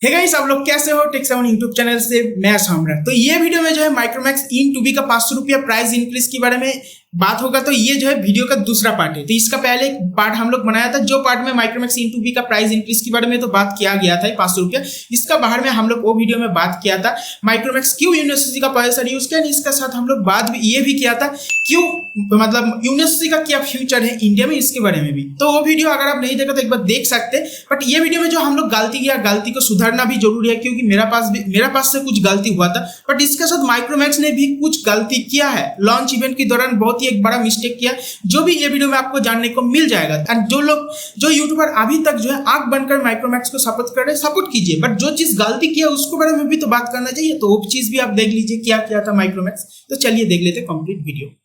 Hey guys, आप लोग कैसे हो? टेक SaMon यूट्यूब चैनल से मैं samrat। तो ये वीडियो में जो है माइक्रोमैक्स इन 2B का 500 रुपया प्राइस इंक्रीज के बारे में बात होगा। तो ये जो है वीडियो का दूसरा पार्ट है। तो इसका पहले एक पार्ट हम लोग बनाया था, जो पार्ट में माइक्रोमैक्स इन 2B का प्राइस इंक्रीज के बारे में तो बात किया गया था 500 रुपया। इसका बाहर में हम लोग वो वीडियो में बात किया था माइक्रोमैक्स क्यों यूनिसोक का प्रोसेसर यूज किया। इसके साथ हम लोग बात ये भी किया था क्यों मतलब यूनिसोक का क्या फ्यूचर है इंडिया में, इसके बारे में भी। तो वो वीडियो अगर आप नहीं देखा तो एक बार देख सकते। बट ये वीडियो में जो हम लोग गलती किया, गलती को सुधारना भी जरूरी है, क्योंकि मेरा पास से कुछ गलती हुआ था। बट इसके साथ माइक्रोमैक्स ने भी कुछ गलती किया है लॉन्च इवेंट के दौरान, बहुत ही एक बड़ा मिस्टेक किया, जो भी ये वीडियो में आपको जानने को मिल जाएगा। एंड जो यूट्यूबर अभी तक जो है आंख बनकर माइक्रोमैक्स को सपोर्ट कर रहे हैं, सपोर्ट कीजिए। बट जो चीज गलती किया उसके बारे में भी तो बात करना चाहिए। तो वो चीज भी आप देख लीजिए क्या किया था माइक्रोमैक्स। तो चलिए देख लेते कंप्लीट वीडियो।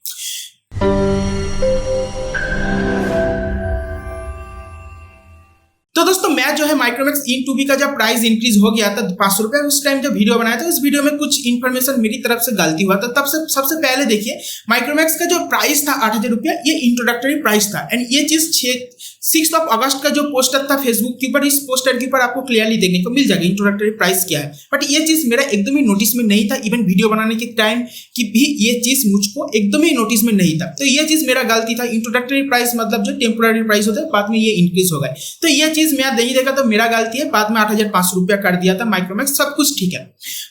तो दोस्तों, मैं जो है माइक्रोमैक्स इन 2B का जब प्राइस इंक्रीज हो गया था 500 रुपए, उस टाइम जब वीडियो बनाया था, उस वीडियो में कुछ इन्फॉर्मेशन मेरी तरफ से गलती हुआ था। तब से सबसे पहले देखिए, माइक्रोमैक्स का जो प्राइस था 8000 रुपया, ये इंट्रोडक्टरी प्राइस था। एंड ये चीज 6 अगस्त का जो पोस्टर था फेसबुक के ऊपर, इस पोस्टर के ऊपर आपको क्लियरली देखने को मिल जाएगा इंट्रोडक्टरी प्राइस क्या है। बट ये चीज मेरा एकदम ही नोटिस में नहीं था, इवन वीडियो बनाने के टाइम की भी ये चीज मुझको एकदम ही नोटिस में नहीं था। तो ये चीज मेरा गलती था। इंट्रोडक्टरी प्राइस मतलब जो टेम्पोररी प्राइस होता है, बाद में ये इंक्रीज हो गए। तो ये चीज मैं नहीं देखा, तो मेरा गलती है। बाद में 8500 रुपया कर दिया था माइक्रोमैक्स, सब कुछ ठीक है।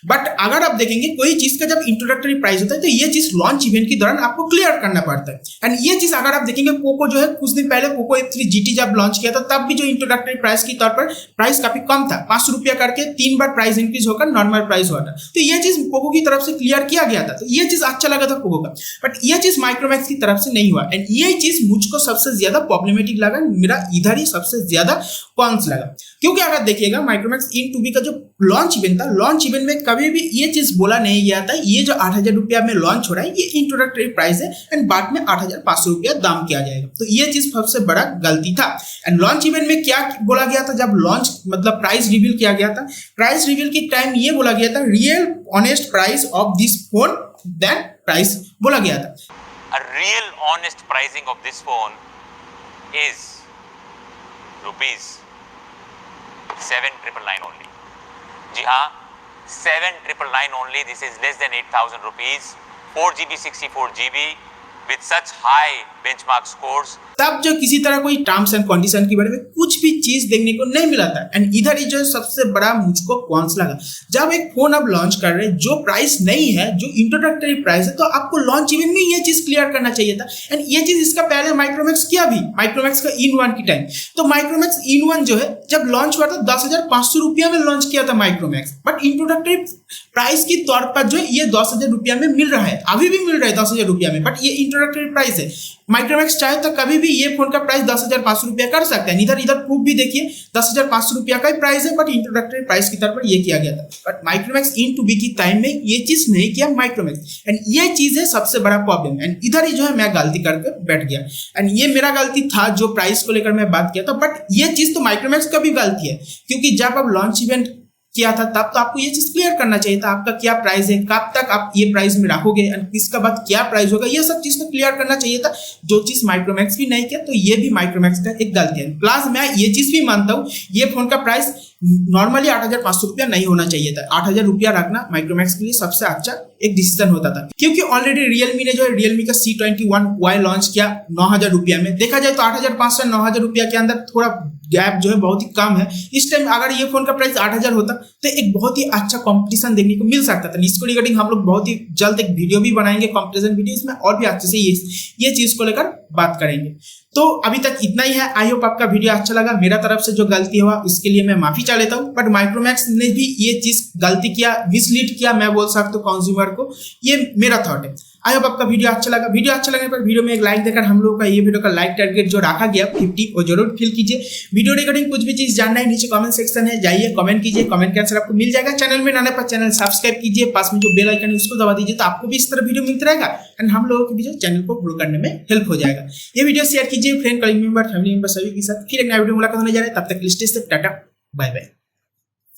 बट अगर आप देखेंगे कोई चीज का जब इंट्रोडक्टरी प्राइस होता है, तो ये चीज लॉन्च इवेंट के दौरान आपको क्लियर करना पड़ता है। एंड ये चीज अगर आप देखेंगे, पोको जो है कुछ दिन पहले पोको F3 GT जब लॉन्च किया था, तब भी जो इंट्रोडक्टरी प्राइस के तौर पर प्राइस काफी कम था। 500 रुपया करके 3 बार प्राइस इंक्रीज होकर नॉर्मल प्राइस हुआ था। तो ये चीज पोको की तरफ से क्लियर किया गया था। तो ये चीज अच्छा लगा था पोको का। बट ये चीज माइक्रोमैक्स की तरफ से नहीं हुआ। एंड ये चीज मुझको सबसे ज्यादा प्रॉब्लमेटिक लगा, मेरा इधर ही सबसे ज्यादा कॉन्स लगा। क्योंकि अगर देखिएगा माइक्रोमैक्स इन 2B का जो लॉन्च इवेंट था, लॉन्च इवेंट में कभी भी ये चीज बोला नहीं गया था ये जो 8000 रुपया में लॉन्च हो रहा है, ये इंट्रोडक्टरी प्राइस है एंड बाद में 8500 रुपया दाम किया जाएगा। तो ये चीज सबसे बड़ा गलती था। एंड लॉन्च इवेंट में क्या बोला गया था, जब लॉन्च मतलब प्राइस रिवील किया गया था, प्राइस रिवील के टाइम ये बोला गया था real honest price of this phone, then price बोला गया था। A real honest pricing of this phone is ₹7,999 only. जी हाँ, 7,999 only. This is less than 8,000 rupees. 4GB 64GB with such high benchmark scores. तब जो किसी तरह कोई टर्म्स एंड कंडीशन के बारे में कुछ भी चीज देखने को नहीं मिला था। एंड इधर ही जो सबसे बड़ा मुझको कॉन्स लगा, जब एक फोन आप लॉन्च कर रहे हैं जो प्राइस नहीं है, जो इंट्रोडक्टरी प्राइस है, तो आपको लॉन्च इवेंट में ये चीज क्लियर करना चाहिए था। एंड ये चीज इसका पहले माइक्रोमैक्स किया भी, माइक्रोमैक्स का इन 1 की टाइम। तो माइक्रोमैक्स इन 1 जो है जब लॉन्च हुआ था 10,500 रुपया में लॉन्च किया था माइक्रोमैक्स। बट इंट्रोडक्टरी प्राइस के तौर पर जो ये 10,000 रुपया में मिल रहा है, अभी भी मिल रहा है 10,000 रुपया में। बट ये इंट्रोडक्टरी प्राइस है। माइक्रोमैक्स चाहे तो कभी भी ये फोन का प्राइस 10,500 रुपया कर सकते हैं। इधर प्रूफ भी देखिए, 10,500 रुपया का ही प्राइस है, बट इंट्रोडक्टरी प्राइस की तरफ पर ये किया गया था। बट माइक्रोमैक्स इन 2B की टाइम में ये चीज नहीं किया माइक्रोमैक्स। एंड ये चीज है सबसे बड़ा प्रॉब्लम। एंड इधर ही जो है मैं गलती करके बैठ गया। एंड ये मेरा गलती था जो प्राइस को लेकर मैं बात किया था। बट ये चीज तो माइक्रोमैक्स का भी गलती है, क्योंकि जब आप लॉन्च इवेंट किया था तब तो आपको ये चीज क्लियर करना चाहिए था, आपका क्या प्राइस है, कब तक आप ये प्राइस में रखोगे एंड इसका बाद क्या प्राइस होगा, ये सब चीज को क्लियर करना चाहिए था, जो चीज माइक्रोमैक्स भी नहीं किया। तो ये भी माइक्रोमैक्स का एक गलती है। प्लस मैं ये चीज भी मानता हूँ, ये फोन का प्राइस नॉर्मली 8500 रुपया नहीं होना चाहिए था। 8000 रुपया रखना माइक्रोमैक्स के लिए सबसे अच्छा एक डिसीजन होता था, क्योंकि ऑलरेडी रियलमी ने जो है रियलमी का C21Y लॉन्च किया 9000 रुपया में। देखा जाए तो 8500 9000 रुपया के अंदर थोड़ा गैप जो है बहुत ही कम है। इस टाइम अगर ये फोन का प्राइस 8000 होता तो एक बहुत ही अच्छा कंपटीशन देखने को मिल सकता था। इसको रिगार्डिंग हम लोग बहुत ही जल्द एक वीडियो भी बनाएंगे, कंपैरिजन वीडियो, इसमें और भी अच्छे से ये चीज को लेकर बात करेंगे। तो अभी तक इतना ही है। आई होप आपका वीडियो अच्छा लगा। मेरा तरफ से जो गलती हुआ उसके लिए मैं माफी चाह लेता हूँ। बट माइक्रोमैक्स ने भी ये चीज गलती किया, मिसलीड किया, मैं बोल सकता हूँ कंज्यूमर को। ये मेरा थॉट है। आई होप आपका वीडियो अच्छा लगा। वीडियो अच्छा लगने पर वीडियो में एक लाइक देकर हम लोगों का ये वीडियो का लाइक टारगेट जो रखा गया 50 वो जरूर फिल कीजिए। वीडियो रिगार्डिंग कुछ भी चीज जानना है, नीचे कमेंट सेक्शन है, जाइए कमेंट कीजिए। कमेंट के आंसर आपको मिल जाएगा। चैनल में आने पर चैनल सब्सक्राइब कीजिए, पास में जो बेल आइकन है उसको दबा दीजिए, तो आपको भी इस तरह वीडियो मिलता रहेगा एंड हम लोगों के भी जो चैनल को ग्रो करने में हेल्प हो जाएगा। ये वीडियो शेयर कीजिए friend, colleague member, family member सभी के साथ। फिर एक नया वीडियो मुलाकात होने जा रहा है। तब तक के लिए stay safe, tata bye bye.